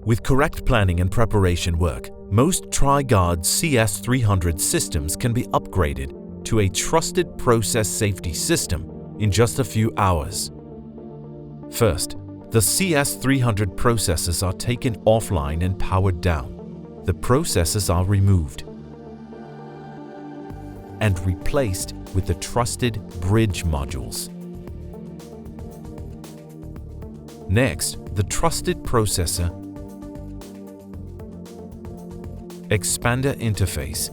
With correct planning and preparation work, most Triguard CS300 systems can be upgraded to a trusted process safety system in just a few hours. First, the CS300 processes are taken offline and powered down. The processes are removed and replaced with the trusted bridge modules. Next, the trusted processor expander interface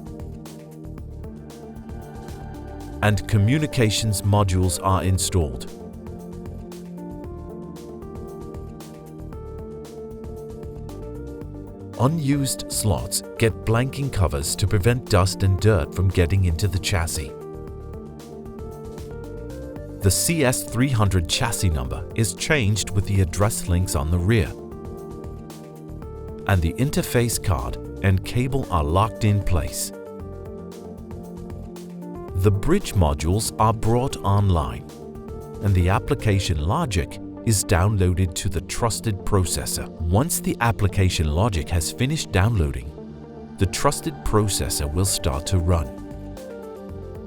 and communications modules are installed. Unused slots get blanking covers to prevent dust and dirt from getting into the chassis. The CS300 chassis number is changed with the address links on the rear, and the interface card and cable are locked in place. The bridge modules are brought online, and the application logic is downloaded to the trusted processor. Once the application logic has finished downloading, the trusted processor will start to run.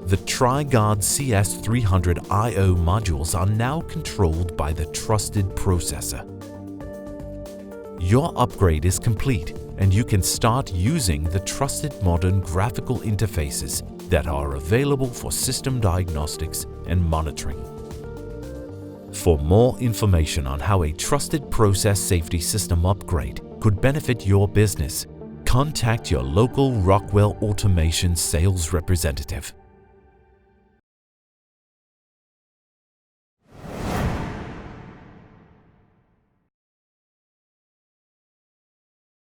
The Triguard CS300 I/O modules are now controlled by the trusted processor. Your upgrade is complete, and you can start using the trusted modern graphical interfaces that are available for system diagnostics and monitoring. For more information on how a trusted process safety system upgrade could benefit your business, contact your local Rockwell Automation sales representative.